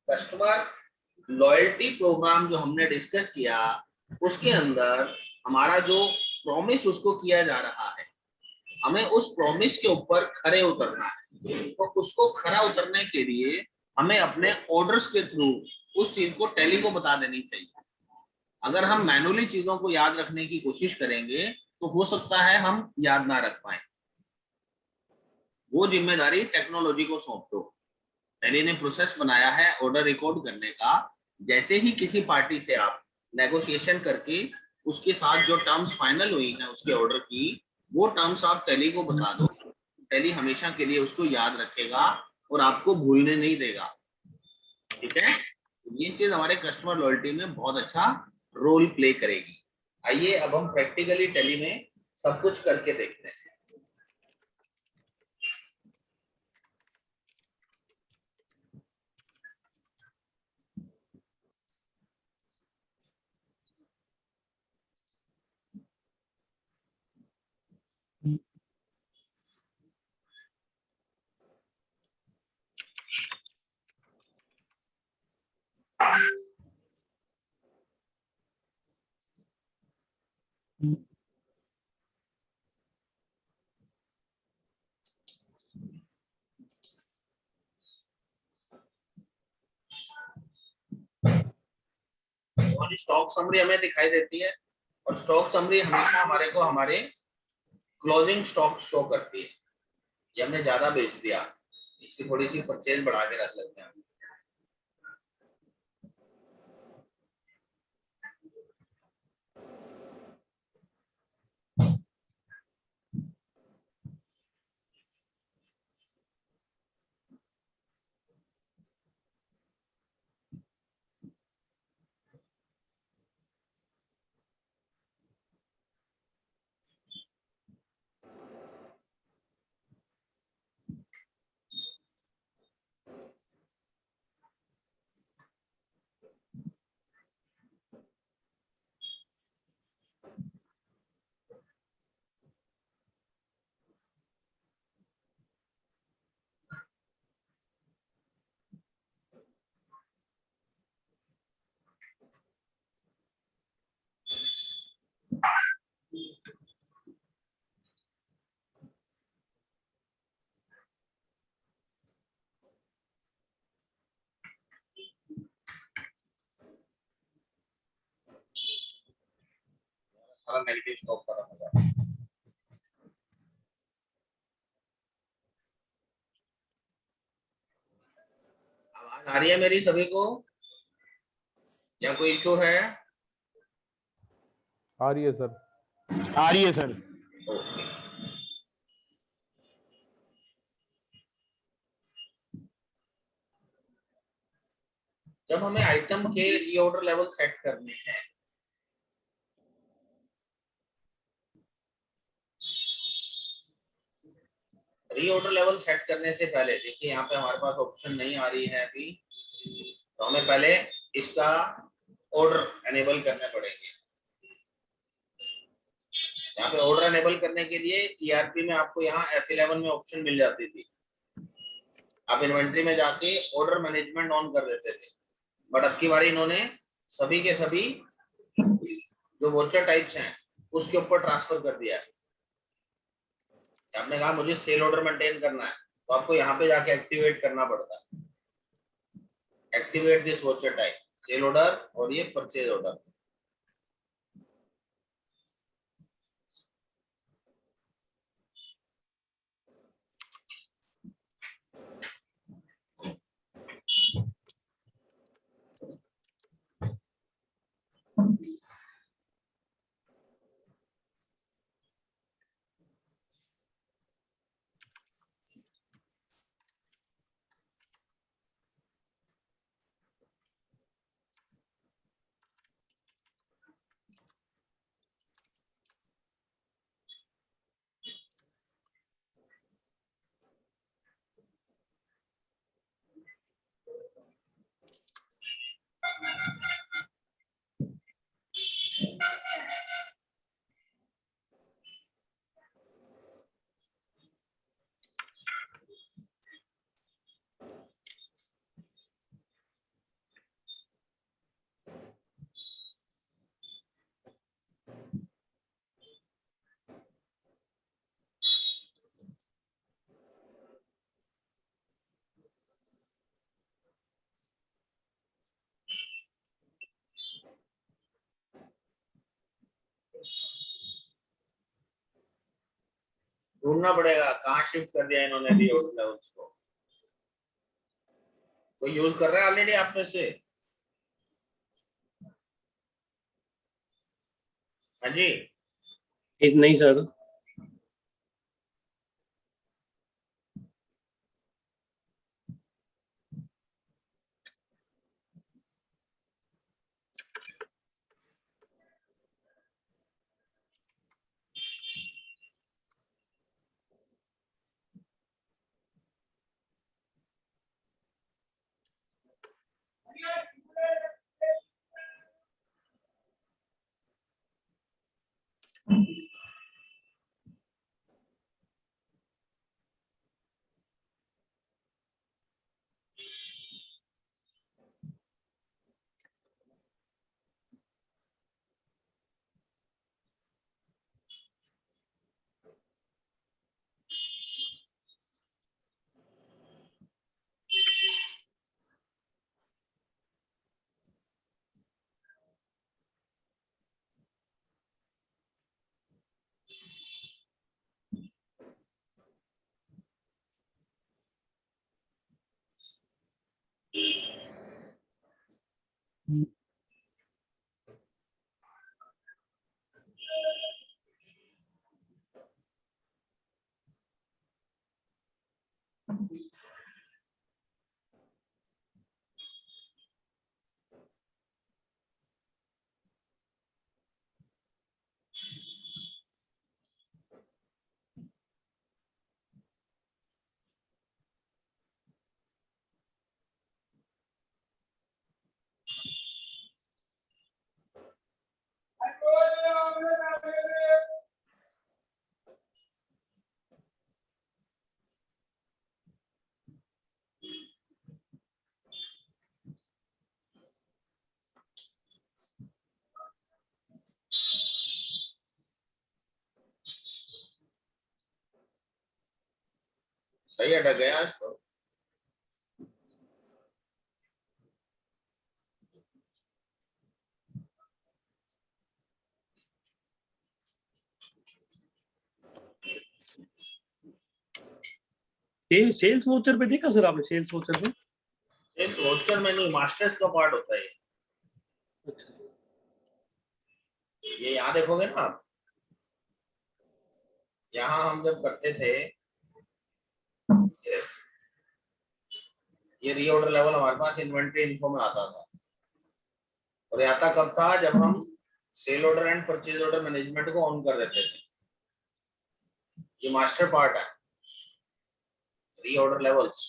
कस्टमर लॉयल्टी प्रोग्राम जो हमने डिस्कस किया उसके अंदर हमारा जो प्रॉमिस उसको किया जा रहा है, हमें उस प्रॉमिस के ऊपर खरे उतरना है। तो उसको खरा उतरने के लिए हमें अपने ऑर्डर्स के थ्रू उस चीज को टैली को बता देनी चाहिए। अगर हम मैनुअली चीजों को याद रखने की कोशिश करेंगे तो हो सकता है हम याद ना रख पाए। वो जिम्मेदारी टेक्नोलॉजी को सौंप दो। टैली ने प्रोसेस बनाया है ऑर्डर रिकॉर्ड करने का। जैसे ही किसी पार्टी से आप नेगोशिएशन करके उसके साथ जो टर्म्स फाइनल हुई हैं उसके ऑर्डर की, वो टर्म्स आप टैली को बता दो। टैली हमेशा के लिए उसको याद रखेगा और आपको भूलने नहीं देगा, ठीक है। ये चीज हमारे कस्टमर लॉयल्टी में बहुत अच्छा रोल प्ले करेगी। आइए अब हम प्रैक्टिकली टैली में सब कुछ करके देखते हैं। और स्टॉक समरी हमें दिखाई देती है, और स्टॉक समरी हमेशा हमारे को हमारे क्लोजिंग स्टॉक शो करती है। ये हमने ज्यादा बेच दिया, इसकी थोड़ी सी परचेज बढ़ा के रख लेते हैं। सारा नेगेटिव स्टॉक का होगा। आवाज आ रही है मेरी सभी को, या कोई इशू है? आ रही है सर। आ रही है सर। ओके। जब हमें आइटम के रीऑर्डर लेवल सेट करने हैं, रीऑर्डर लेवल सेट करने से पहले देखिए यहाँ पे हमारे पास ऑप्शन नहीं आ रही है अभी, तो हमें पहले इसका ऑर्डर एनेबल करने पड़ेंगे। यहाँ पे ऑर्डर एनेबल करने के लिए ईआरपी में आपको यहाँ F11 में ऑप्शन मिल जाती थी, आप इन्वेंट्री में जाके ऑर्डर मैनेजमेंट ऑन कर देते थे, बट अब की बारी इन्होंने सभी के सभी जो वोचर टाइप्स हैं उसके ऊपर ट्रांसफर कर दिया है। आपने कहा मुझे सेल ऑर्डर मेंटेन करना है, तो आपको यहाँ पे जाके एक्टिवेट करना पड़ता है, activate this voucher type, sale order और ये परचेज ऑर्डर। ढूंढना पड़ेगा कहाँ शिफ्ट कर दिया इन्होंने रीऑर्डर लेवल्स को। कोई यूज कर रहा है ऑलरेडी आप में से? हाँ जी। नहीं सर। सही अटक गया आज तो। ये सेल्स वोचर पे देखा सर आपने? सेल्स वोचर पे सेल्स वोचर में नहीं, मास्टर्स का पार्ट होता है। अच्छा। ये यहाँ देखोगे ना आप, यहाँ हम जब करते थे, ये रीऑर्डर लेवल हमारे पास इन्वेंटरी इन्फो में आता था, और ये आता कब था, जब हम sale order and purchase order management को ऑन कर देते थे। ये मास्टर पार्ट है रीऑर्डर लेवल्स।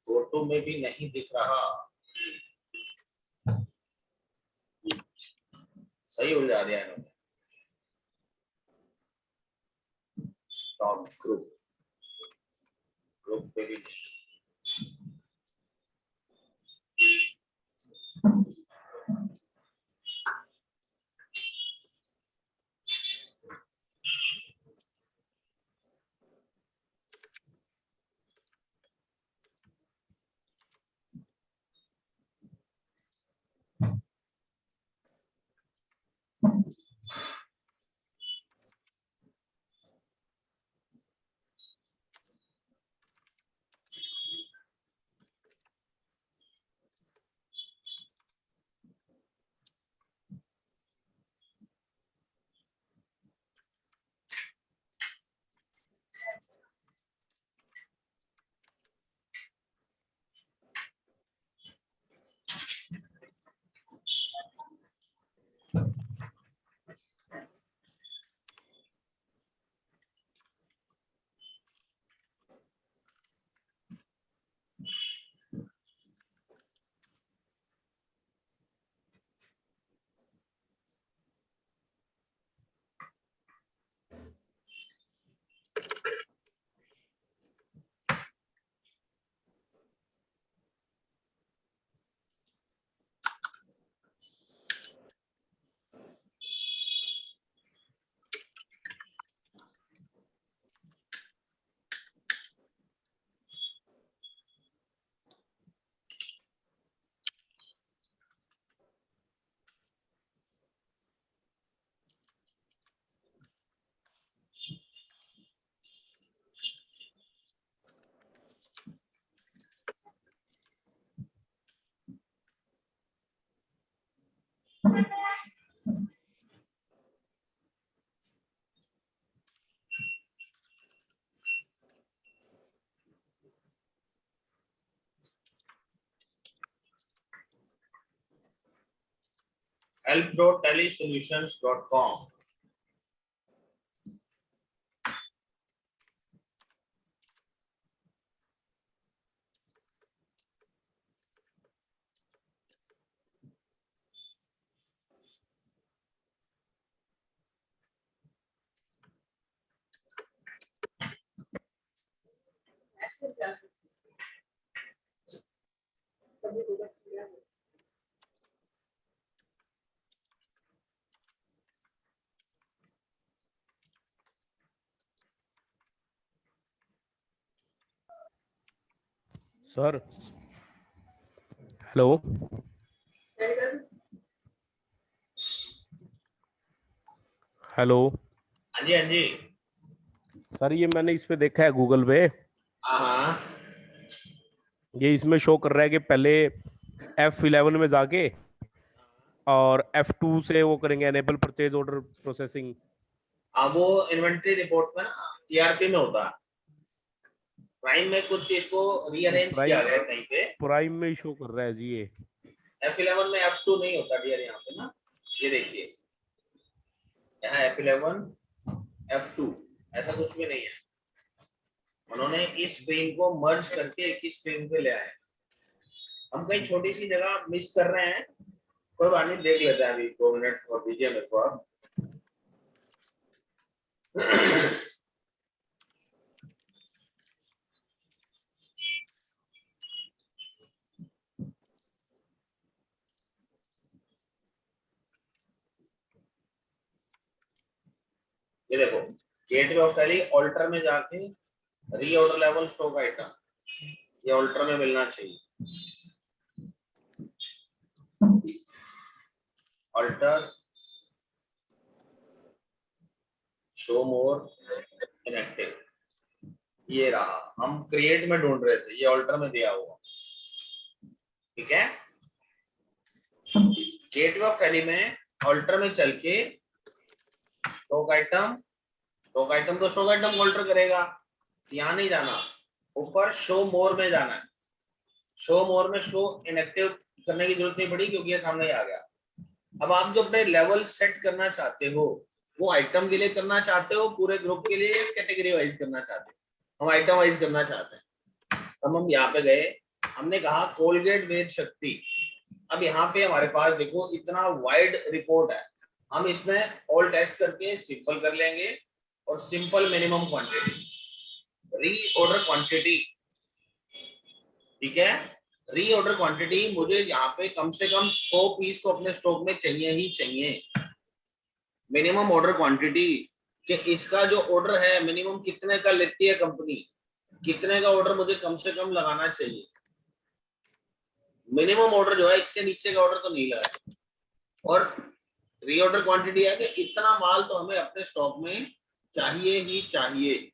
फोटो में भी नहीं दिख रहा, सही उलझा दिया इन्होंने। स्टॉक ग्रुप, ग्रुप पे भी नहीं। help.telesolutions.com। सर हेलो हेलो हाँ जी, हाँ जी। सर ये मैंने इस पे देखा है गूगल पे, हाँ, ये इसमें शो कर रहा है कि पहले F11 में जाके और F2 से वो करेंगे एनेबल परचेज ऑर्डर प्रोसेसिंग। वो इन्वेंटरी रिपोर्ट में ना टीआरपी में होता है, प्राइम में कुछ इसको रीअरेंज किया गया है कहीं पे। प्राइम में शो कर रहा है जी ये। F11 में F2 नहीं होता डियर, यहाँ पे ना, ये देखिए यहाँ F11 F2 ऐसा कुछ भी नहीं है। उन्होंने इस स्क्रीन को मर्ज करके एक ही स्क्रीन पे ले आए। हम कहीं छोटी सी जगह मिस कर रहे हैं, कोई बात नहीं, देख लेते हैं अभी 2 मिनट और दीजिए मेरे को आप। ये देखो, गेटवे ऑफ टैली ऑल्टर में जाके रीऑर्डर लेवल स्टॉक आइटम, ये ऑल्टर में मिलना चाहिए। ऑल्टर, शो मोर इन ये रहा, हम क्रिएट में ढूंढ रहे थे, ये ऑल्टर में दिया हुआ, ठीक है। गेटवे ऑफ टैली में ऑल्टर में चल के स्टॉक आइटम तो स्टॉक आइटम को ऑल्टर करेगा, यहाँ नहीं जाना, ऊपर शो मोर में जाना है। शो मोर में शो इनएक्टिव करने की जरूरत नहीं पड़ी क्योंकि ये सामने ही आ गया। अब आप जो अपने लेवल सेट करना चाहते हो वो आइटम के लिए करना चाहते हो, पूरे ग्रुप के लिए कैटेगरी वाइज करना चाहते हो? हम आइटम वाइज करना चाहते हैं। अब हम यहाँ पे गए, हमने कहा कोलगेट वेद शक्ति। अब यहाँ पे हमारे पास देखो इतना वाइड रिपोर्ट है, हम इसमें ऑल टेस्ट करके सिंपल कर लेंगे और simple minimum quantity, reorder quantity, ठीक है। रीऑर्डर क्वांटिटी मुझे यहाँ पे कम से कम 100 पीस तो अपने स्टॉक में चाहिए ही चाहिए। मिनिमम ऑर्डर क्वांटिटी कि इसका जो ऑर्डर है मिनिमम कितने का लेती है कंपनी, कितने का ऑर्डर मुझे कम से कम लगाना चाहिए। मिनिमम ऑर्डर जो है, इससे नीचे का ऑर्डर तो नहीं लगाए। और रीऑर्डर क्वांटिटी है कि इतना माल तो हमें अपने स्टॉक में चाहिए ही चाहिए।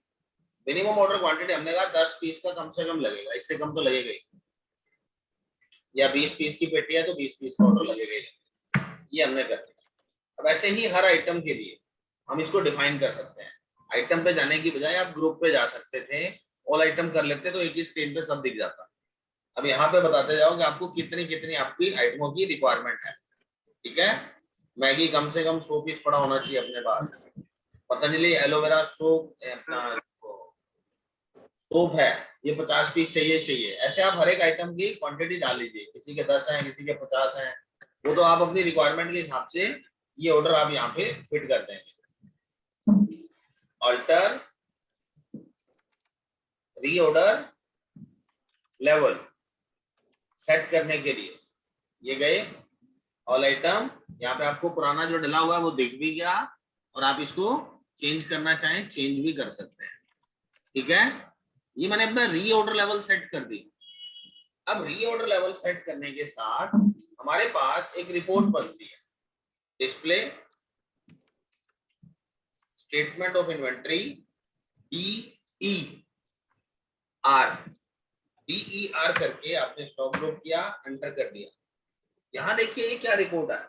मिनिमम ऑर्डर क्वांटिटी हमने कहा 10 पीस का कम से कम लगेगा, इससे कम तो लगेगा ही, या 20 पीस की पेटी है तो 20 पीस का ऑर्डर लगेगा ही। ये हमने कर दिया। अब ऐसे ही हर आइटम के लिए हम इसको डिफाइन कर सकते हैं। आइटम पे जाने की बजाय आप ग्रुप पे जा सकते थे, ऑल आइटम कर लेते तो एक ही स्क्रीन पे सब दिख जाता। अब यहाँ पे बताते जाओ कि आपको कितनी कितनी आपकी आइटमों की रिक्वायरमेंट है, ठीक है। मैगी कम से कम 100 पीस पड़ा होना चाहिए अपने पास। पतंजलि एलोवेरा सोप है, ये 50 पीस चाहिए। ऐसे आप हर एक आइटम की क्वांटिटी डाल लीजिए, किसी के 10 हैं, किसी के 50 हैं, वो तो आप अपनी रिक्वायरमेंट के हिसाब से ये ऑर्डर आप यहाँ पे फिट कर देंगे। ऑल्टर रीऑर्डर लेवल सेट करने के लिए ये गए ऑल आइटम, यहाँ पे आपको पुराना जो डला हुआ है वो दिख भी गया, और आप इसको चेंज करना चाहें चेंज भी कर सकते हैं, ठीक है। ये मैंने अपना रीऑर्डर लेवल सेट कर दी। अब रीऑर्डर लेवल सेट करने के साथ हमारे पास एक रिपोर्ट बनती है, display statement of inventory DER करके आपने स्टॉक ग्रुप किया, एंटर कर दिया। यहां देखिए ये क्या रिपोर्ट है।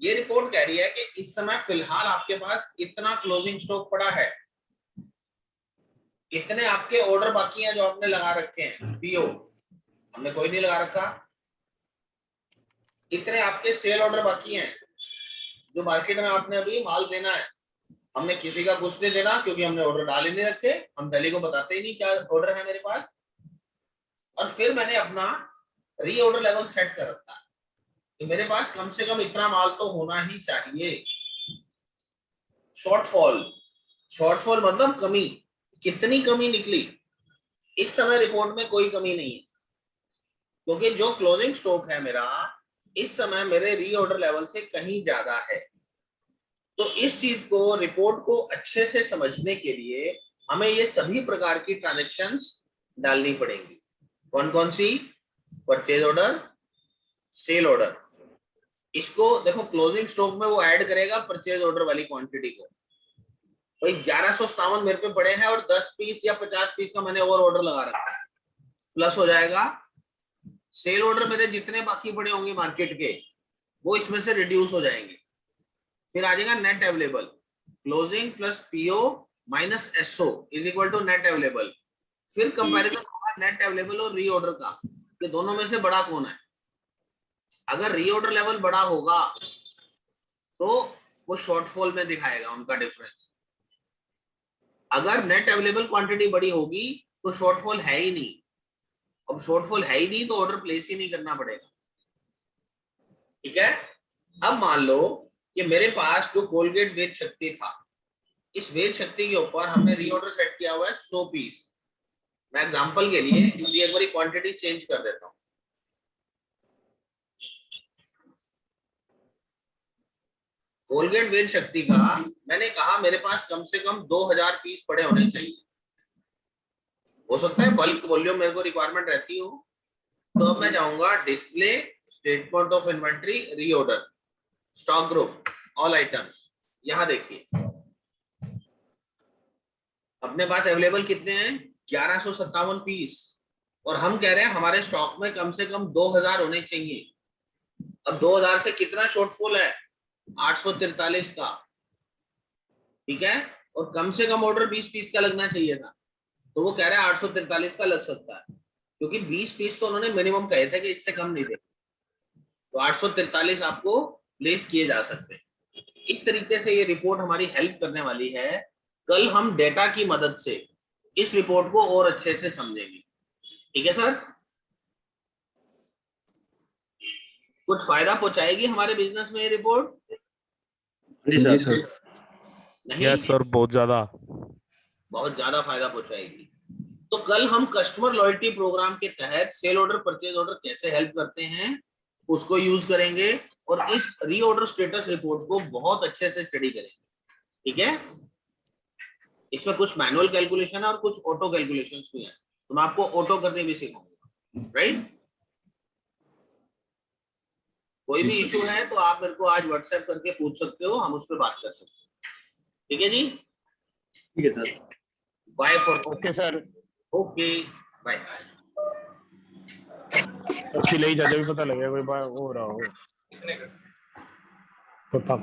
ये रिपोर्ट कह रही है कि इस समय फिलहाल आपके पास इतना क्लोजिंग स्टॉक पड़ा है, इतने आपके ऑर्डर बाकी हैं जो आपने लगा रखे हैं, पीओ हमने कोई नहीं लगा रखा, इतने आपके सेल ऑर्डर बाकी हैं जो मार्केट में आपने अभी माल देना है। हमने किसी का कुछ नहीं देना क्योंकि हमने ऑर्डर डाल ही नहीं रखे, हम पहले को बताते ही नहीं क्या ऑर्डर है मेरे पास। और फिर मैंने अपना रीऑर्डर लेवल सेट कर रखा है कि मेरे पास कम से कम इतना माल तो होना ही चाहिए। शॉर्टफॉल मतलब कमी, कितनी कमी निकली। इस समय रिपोर्ट में कोई कमी नहीं है क्योंकि जो क्लोजिंग स्टॉक है मेरा इस समय मेरे रीऑर्डर लेवल से कहीं ज्यादा है। तो इस चीज को, रिपोर्ट को अच्छे से समझने के लिए हमें ये सभी प्रकार की ट्रांजैक्शंस डालनी पड़ेंगी। कौन कौन सी? Purchase order, sale order. इसको देखो क्लोजिंग स्टॉक में वो ऐड करेगा परचेज ऑर्डर वाली क्वांटिटी को। भाई 1157 मेरे पे पड़े हैं और 10 पीस या 50 पीस का मैंने और ऑर्डर लगा रखा है, प्लस हो जाएगा सेल ऑर्डर मेरे जितने बाकी पड़े होंगे मार्केट के वो इसमें से रिड्यूस हो जाएंगे। फिर आ जाएगा net available, closing plus PO minus SO is equal to net available. फिर कंपैरिजन होगा नेट अवेलेबल और रीऑर्डर का, कि दोनों में से बड़ा कौन है। अगर रीऑर्डर लेवल बड़ा होगा तो वो शॉर्टफॉल में दिखाएगा उनका डिफरेंस। अगर नेट अवेलेबल क्वांटिटी बड़ी होगी तो शॉर्टफॉल है ही नहीं। अब शॉर्टफॉल है ही नहीं तो ऑर्डर प्लेस ही नहीं करना पड़ेगा, ठीक है। अब मान लो कि मेरे पास जो कोलगेट वेद शक्ति था, इस वेद शक्ति के ऊपर हमने रीऑर्डर सेट किया हुआ है 100 पीस। मैं एग्जांपल के लिए एक बार क्वांटिटी चेंज कर देता हूं। कोलगेट वेद शक्ति का मैंने कहा मेरे पास कम से कम 2000 पीस पड़े होने चाहिए। हो सकता है बल्क वॉल्यूम मेरे को रिक्वायरमेंट रहती हो, तो अब मैं जाऊंगा डिस्प्ले स्टेटमेंट ऑफ इन्वेंट्री अपने पास अवेलेबल कितने हैं? 1157 पीस, और हम कह रहे हैं हमारे स्टॉक में कम से कम 2000 होने चाहिए। अब 2000 से कितना शॉर्टफॉल है? 843 का, ठीक है, और कम से कम ऑर्डर 20 पीस का लगना चाहिए था, तो वो कह रहे हैं 843 का लग सकता है, क्योंकि 20 पीस तो उन्होंने मिनिमम कहे थे कि इससे कम नहीं दे, तो 843 आपको प्लेस किए जा सकते हैं। इस तरीके से ये रिपोर्ट हमारी हेल्प करने वाली है। कल हम डेटा की मदद से इस रिपोर्ट को और अच्छे से समझेंगे, ठीक है सर? कुछ फायदा पहुंचाएगी हमारे बिजनेस में ये रिपोर्ट? जी जी सर। सर। नहीं, यस सर, बहुत ज्यादा। बहुत ज्यादा फायदा पहुंचाएगी। तो कल हम कस्टमर लॉयल्टी प्रोग्राम के तहत सेल ऑर्डर परचेज ऑर्डर कैसे हेल्प करते हैं उसको यूज करेंगे, और इस रीऑर्डर स्टेटस रिपोर्ट को बहुत अच्छे से स्टडी करेंगे, ठीक है? इसमें कुछ मैनुअल कैलकुलेशन है और कुछ ऑटो कैलकुलेशंस भी हैं, तो मैं आपको ऑटो करने भी सिखाऊंगा, राइट? कोई भी इशू है तो आप मेरे को आज व्हाट्सएप करके पूछ सकते हो, हम उस पर बात कर सकते हैं, ठीक है जी? ठीक है sir. Bye for okay sir. Okay, bye. अच्छी लगी, ज्यादा भी पता लगेगा कोई बात हो रहा हो। पता